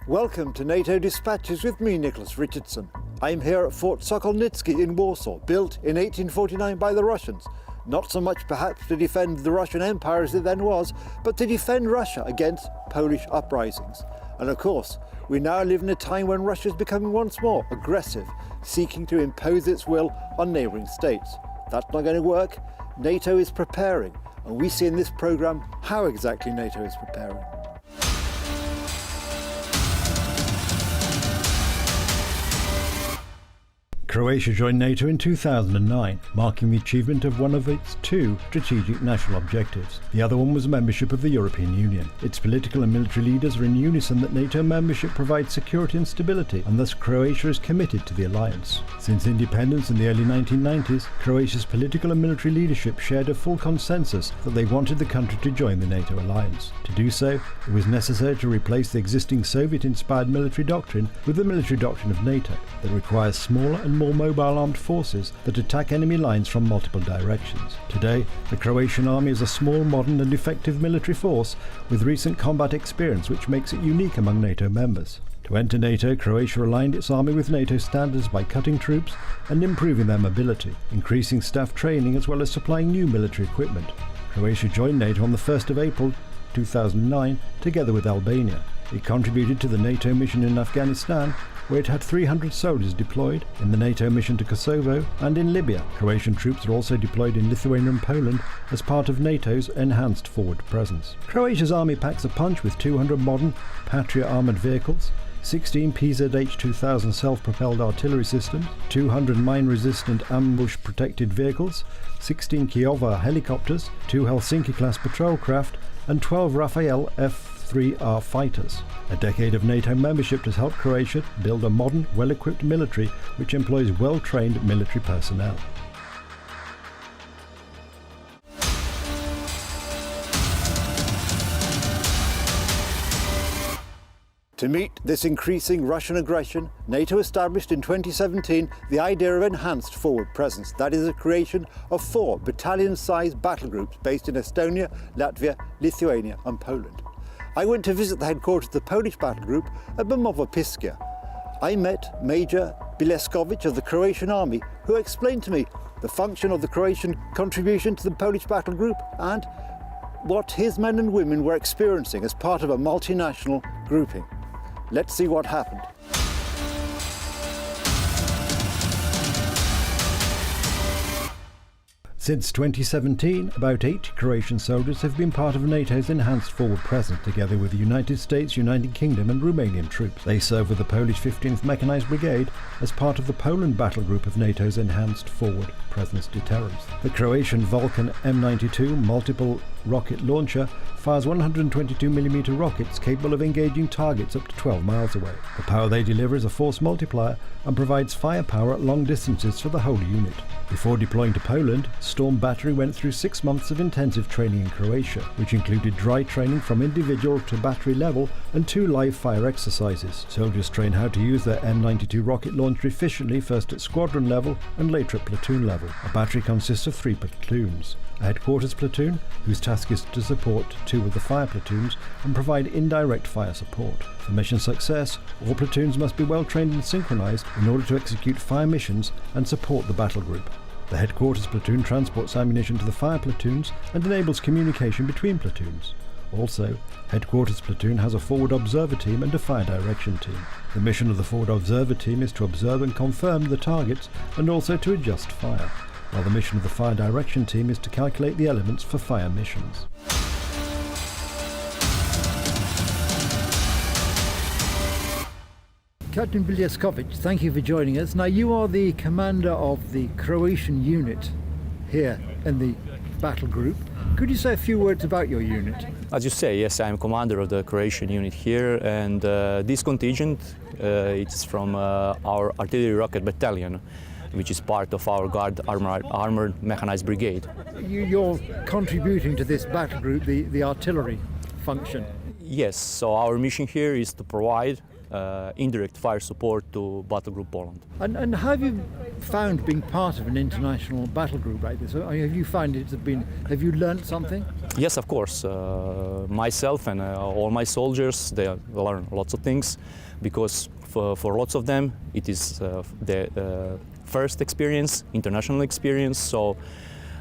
Welcome to NATO Dispatches with me, Nicholas Richardson. I'm here at Fort Sokolnitsky in Warsaw, built in 1849 by the Russians. Not so much perhaps to defend the Russian Empire as it then was, but to defend Russia against Polish uprisings. And of course, we now live in a time when Russia is becoming once more aggressive, seeking to impose its will on neighbouring states. That's not going to work. NATO is preparing, and we see in this programme how exactly NATO is preparing. Croatia joined NATO in 2009, marking the achievement of one of its two strategic national objectives. The other one was membership of the European Union. Its political and military leaders are in unison that NATO membership provides security and stability, and thus Croatia is committed to the alliance. Since independence in the early 1990s, Croatia's political and military leadership shared a full consensus that they wanted the country to join the NATO alliance. To do so, it was necessary to replace the existing Soviet-inspired military doctrine with the military doctrine of NATO that requires smaller and more mobile armed forces that attack enemy lines from multiple directions. Today, the Croatian army is a small, modern and effective military force with recent combat experience which makes it unique among NATO members. To enter NATO, Croatia aligned its army with NATO standards by cutting troops and improving their mobility, increasing staff training as well as supplying new military equipment. Croatia joined NATO on the 1st of April 2009 together with Albania. It contributed to the NATO mission in Afghanistan, where it had 300 soldiers deployed, in the NATO mission to Kosovo and in Libya. Croatian troops are also deployed in Lithuania and Poland as part of NATO's enhanced forward presence. Croatia's army packs a punch with 200 modern Patria armoured vehicles, 16 PZH-2000 self-propelled artillery systems, 200 mine-resistant ambush-protected vehicles, 16 Kiowa helicopters, 2 Helsinki-class patrol craft, and 12 Rafale F-3R fighters. A decade of NATO membership has helped Croatia build a modern, well-equipped military which employs well-trained military personnel. To meet this increasing Russian aggression, NATO established in 2017 the idea of enhanced forward presence. That is the creation of 4 battalion-sized battle groups based in Estonia, Latvia, Lithuania and Poland. I went to visit the headquarters of the Polish battle group at Bemowo-Piskia. I met Major Bileskovic of the Croatian army, who explained to me the function of the Croatian contribution to the Polish battle group and what his men and women were experiencing as part of a multinational grouping. Let's see what happened. Since 2017, about 80 Croatian soldiers have been part of NATO's enhanced forward presence together with the United States, United Kingdom and Romanian troops. They serve with the Polish 15th Mechanized Brigade as part of the Poland battle group of NATO's enhanced forward presence deterrence. The Croatian Vulcan M92 multiple rocket launcher fires 122mm rockets capable of engaging targets up to 12 miles away. The power they deliver is a force multiplier and provides firepower at long distances for the whole unit. Before deploying to Poland, Storm Battery went through 6 months of intensive training in Croatia, which included dry training from individual to battery level and 2 live fire exercises. Soldiers train how to use their M92 rocket launcher efficiently, first at squadron level and later at platoon level. A battery consists of 3 platoons. A headquarters platoon, whose task is to support 2 of the fire platoons and provide indirect fire support. For mission success, all platoons must be well trained and synchronized in order to execute fire missions and support the battle group. The headquarters platoon transports ammunition to the fire platoons and enables communication between platoons. Also, headquarters platoon has a forward observer team and a fire direction team. The mission of the forward observer team is to observe and confirm the targets and also to adjust fire, while the mission of the fire direction team is to calculate the elements for fire missions. Captain Bileskovic, thank you for joining us. Now, you are the commander of the Croatian unit here in the battle group. Could you say a few words about your unit? As you say, yes, I'm commander of the Croatian unit here, and this contingent it's from our artillery rocket battalion, which is part of our Guard Armored Mechanized Brigade. You're contributing to this battle group, the artillery function. Yes, so our mission here is to provide indirect fire support to Battle Group Poland. And how have you found being part of an international battle group like this? Have you found have you learned something? Yes, of course. Myself and all my soldiers, they learn lots of things because for lots of them it is the first experience, international experience. So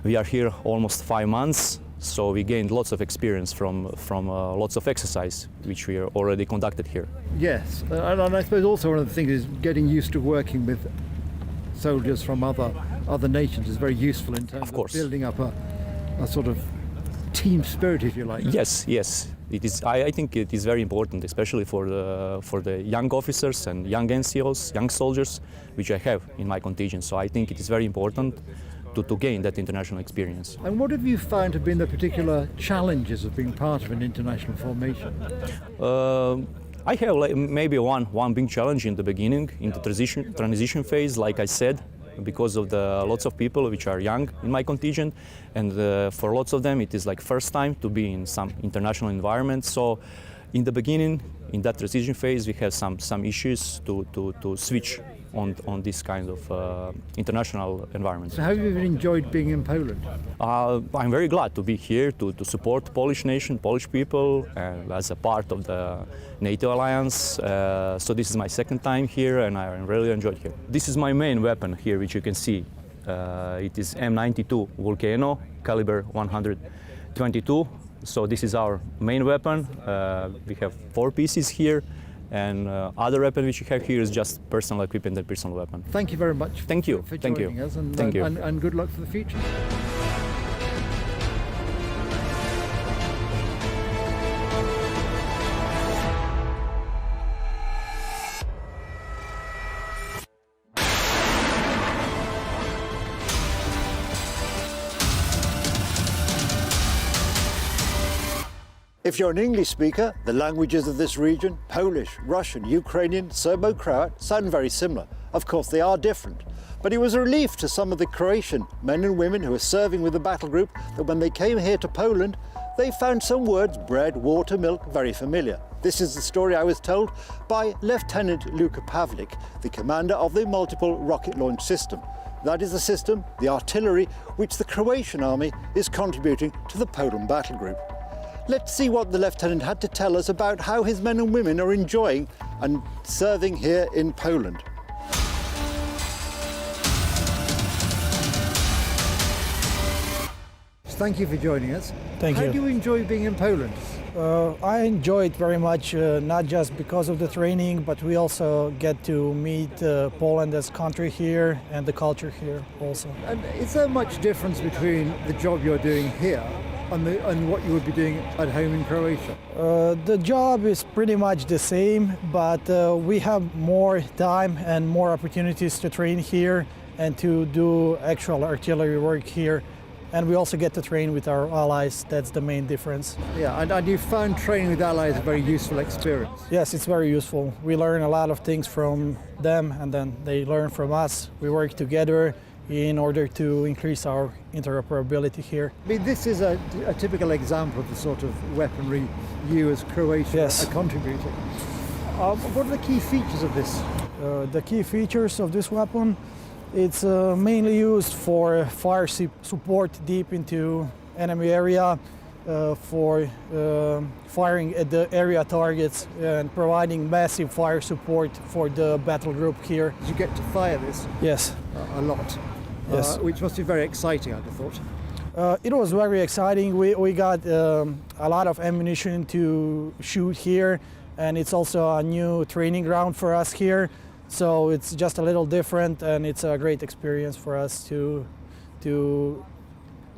we are here almost 5 months. So we gained lots of experience from lots of exercise, which we are already conducted here. Yes, and I suppose also one of the things is getting used to working with soldiers from other nations is very useful in terms of building up a sort of team spirit, if you like. Yes, it is. I think it is very important, especially for the young officers and young NCOs, young soldiers, which I have in my contingent. So I think it is very important to gain that international experience. And what have you found have been the particular challenges of being part of an international formation? I have maybe one big challenge in the beginning, in the transition phase, like I said, because of the lots of people which are young in my contingent, and for lots of them it is like first time to be in some international environment. So in the beginning, in that transition phase, we have some issues to switch on this kind of international environment. So how have you enjoyed being in Poland? I'm very glad to be here to support Polish nation, Polish people, and as a part of the NATO alliance. So this is my second time here, and I really enjoyed here. This is my main weapon here, which you can see. It is M92 Volcano, caliber 122. So this is our main weapon. We have 4 pieces here. And other weapon which you have here is just personal equipment and personal weapon. Thank you very much. Thank you. For joining us, and, Thank you. And good luck for the future. If you're an English speaker, the languages of this region, Polish, Russian, Ukrainian, Serbo-Croat, sound very similar. Of course, they are different. But it was a relief to some of the Croatian men and women who were serving with the battle group that when they came here to Poland, they found some words, bread, water, milk, very familiar. This is the story I was told by Lieutenant Luka Pavlik, the commander of the multiple rocket launch system. That is the system, the artillery, which the Croatian army is contributing to the Poland battle group. Let's see what the lieutenant had to tell us about how his men and women are enjoying and serving here in Poland. Thank you for joining us. Thank you. How do you enjoy being in Poland? I enjoy it very much, not just because of the training, but we also get to meet Poland as country here and the culture here also. And is there much difference between the job you're doing here and what you would be doing at home in Croatia? The job is pretty much the same, but we have more time and more opportunities to train here and to do actual artillery work here. And we also get to train with our allies. That's the main difference. Yeah, and you found training with allies a very useful experience? Yes, it's very useful. We learn a lot of things from them, and then they learn from us. We work together in order to increase our interoperability here. I mean, this is a typical example of the sort of weaponry you as Croatia are contributing. What are the key features of this? The key features of this weapon, it's mainly used for fire support deep into enemy area, for firing at the area targets and providing massive fire support for the battle group here. You get to fire this? Yes. A lot. Yes. Which must be very exciting, I'd have thought. It was very exciting. We got a lot of ammunition to shoot here, and it's also a new training ground for us here. So it's just a little different, and it's a great experience for us to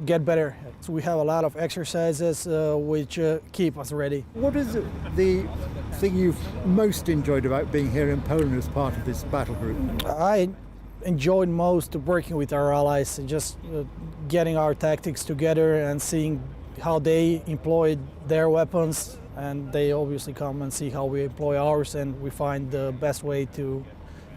get better. So we have a lot of exercises which keep us ready. What is the thing you've most enjoyed about being here in Poland as part of this battle group? I enjoyed most working with our allies and just getting our tactics together and seeing how they employed their weapons, and they obviously come and see how we employ ours, and we find the best way to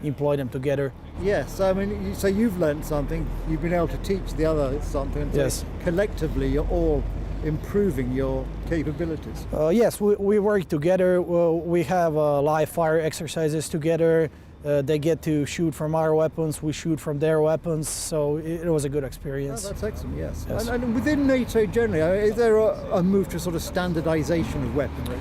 employ them together. Yes, I mean, so you've learned something, you've been able to teach the other something, and yes. Collectively you're all improving your capabilities. Yes, we work together. We have live fire exercises together, They get to shoot from our weapons, we shoot from their weapons, so it was a good experience. Oh, that's excellent, yes. Yes. And within NATO generally, is there a move to sort of standardization of weaponry?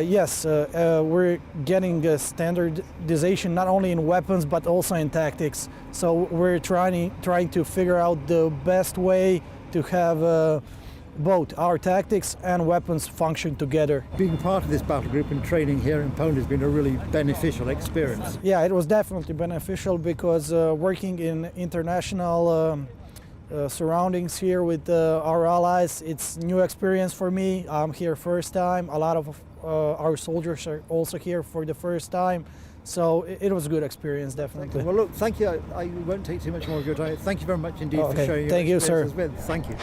Yes, we're getting a standardization not only in weapons but also in tactics. So we're trying to figure out the best way to have both our tactics and weapons function together. Being part of this battle group and training here in Poland has been a really beneficial experience. Yeah, it was definitely beneficial because working in international surroundings here with our allies, it's new experience for me. I'm here first time. A lot of our soldiers are also here for the first time. So it was a good experience, definitely. Well, look, thank you. I won't take too much more of your time. Thank you very much indeed for sharing your Thank you, sir. experiences with. Thank you.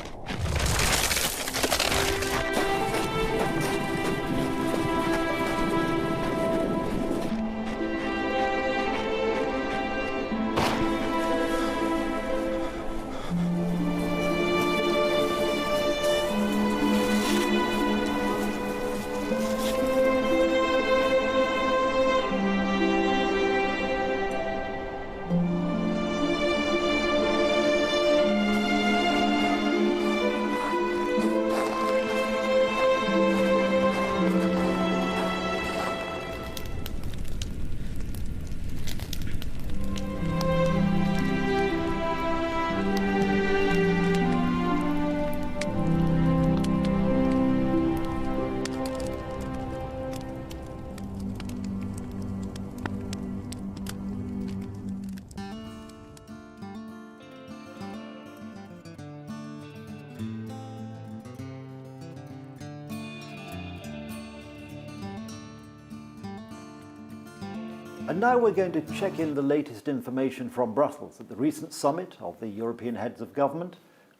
And now we're going to check in the latest information from Brussels. At the recent summit of the European heads of government,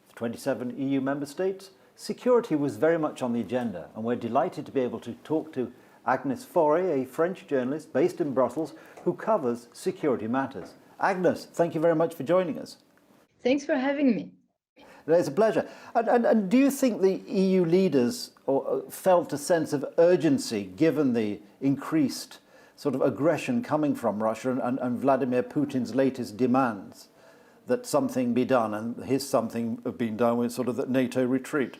the 27 EU member states, security was very much on the agenda, and we're delighted to be able to talk to Agnes Faure, a French journalist based in Brussels who covers security matters. Agnes, thank you very much for joining us. Thanks for having me. It's a pleasure. And do you think the EU leaders felt a sense of urgency given the increased sort of aggression coming from Russia and Vladimir Putin's latest demands that something be done, and his something being done with sort of that NATO retreat?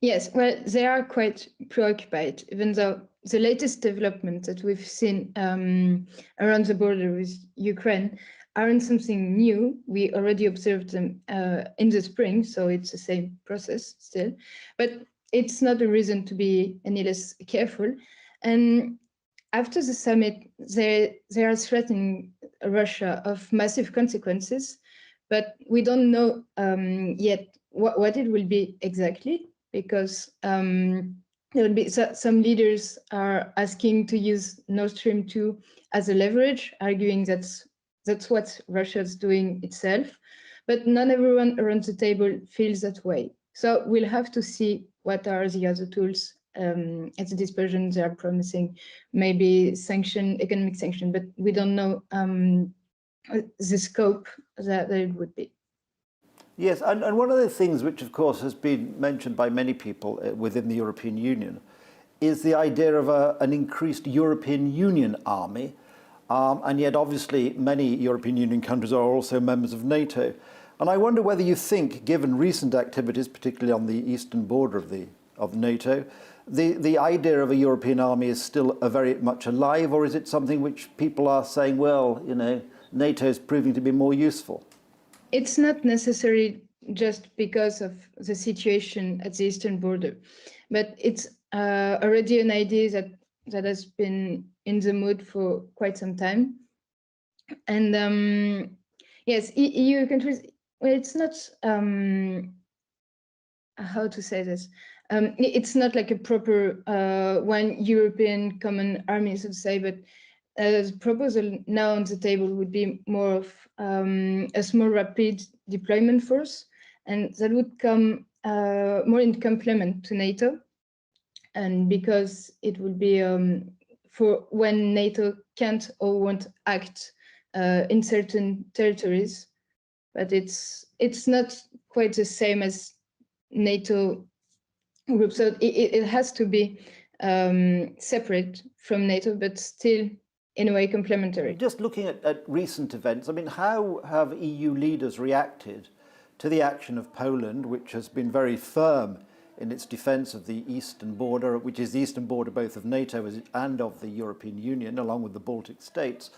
Yes, well, they are quite preoccupied, even though the latest developments that we've seen around the border with Ukraine aren't something new. We already observed them in the spring, so it's the same process still. But it's not a reason to be any less careful. And after the summit, they are threatening Russia of massive consequences, but we don't know yet what it will be exactly, because there will be some leaders are asking to use Nord Stream 2 as a leverage, arguing that's what Russia's doing itself, but not everyone around the table feels that way. So we'll have to see what are the other tools at the dispersion. They are promising maybe economic sanction, but we don't know the scope that it would be. Yes, and one of the things which, of course, has been mentioned by many people within the European Union is the idea of an increased European Union army. And yet, obviously, many European Union countries are also members of NATO. And I wonder whether you think, given recent activities, particularly on the eastern border of NATO, the idea of a European army is still very much alive, or is it something which people are saying, well, you know, NATO is proving to be more useful? It's not necessary just because of the situation at the eastern border, but it's already an idea that has been in the mood for quite some time. And yes, EU countries, well, it's not, how to say this? It's not like a proper one European common army, so to say, but the proposal now on the table would be more of a small rapid deployment force, and that would come more in complement to NATO, and because it would be for when NATO can't or won't act in certain territories, but it's not quite the same as NATO group, so it has to be separate from NATO, but still in a way complementary. Just looking at recent events, I mean, how have EU leaders reacted to the action of Poland, which has been very firm in its defence of the eastern border, which is the eastern border both of NATO and of the European Union, along with the Baltic states.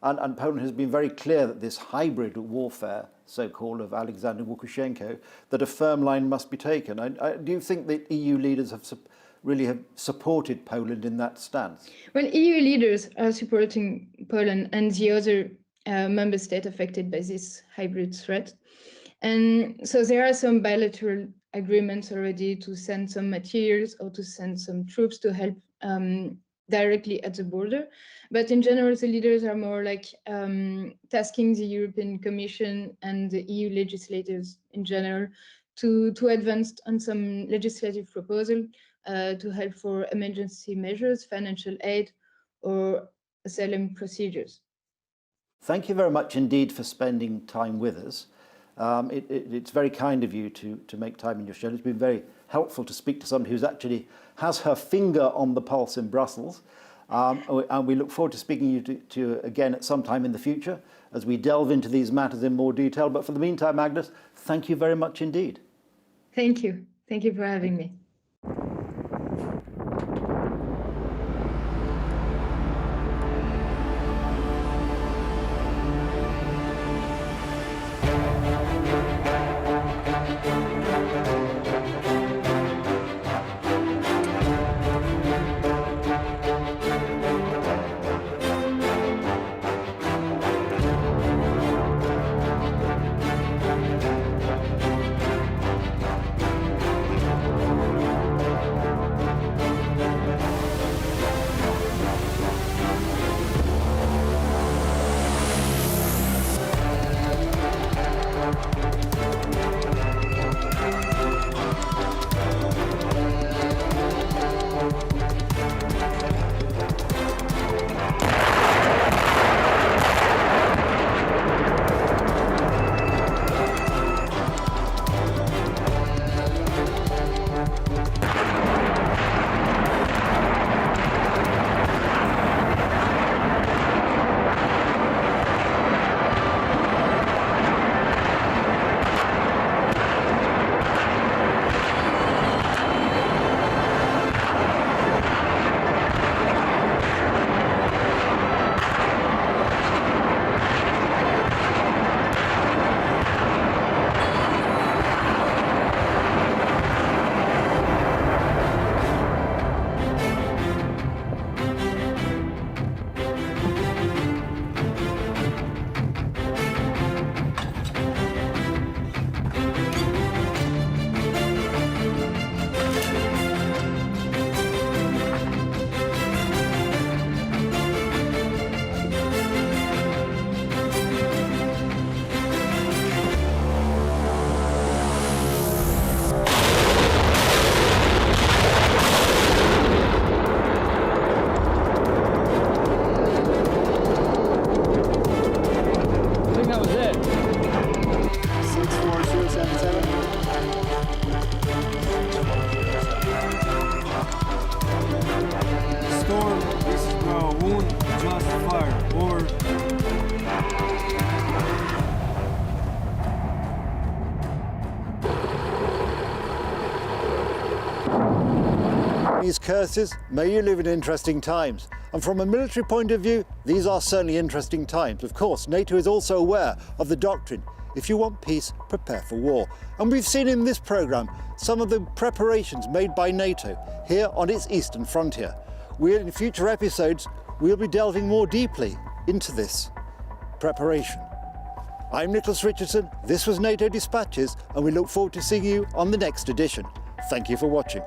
And Poland has been very clear that this hybrid warfare, so-called, of Alexander Lukashenko, that a firm line must be taken. Do you think that EU leaders have supported Poland in that stance? Well, EU leaders are supporting Poland and the other member states affected by this hybrid threat. And so there are some bilateral agreements already to send some materials or to send some troops to help directly at the border. But in general, the leaders are more like tasking the European Commission and the EU legislators in general to advance on some legislative proposal to help for emergency measures, financial aid, or asylum procedures. Thank you very much indeed for spending time with us. It's very kind of you to make time in your show. It's been very helpful to speak to somebody who's actually has her finger on the pulse in Brussels. And we look forward to speaking to you again at some time in the future as we delve into these matters in more detail. But for the meantime, Agnes, thank you very much indeed. Thank you. Thank you for having me. These curses, may you live in interesting times. And from a military point of view, these are certainly interesting times. Of course, NATO is also aware of the doctrine, if you want peace, prepare for war. And we've seen in this programme some of the preparations made by NATO here on its eastern frontier. In future episodes, we'll be delving more deeply into this preparation. I'm Nicholas Richardson, this was NATO Dispatches, and we look forward to seeing you on the next edition. Thank you for watching.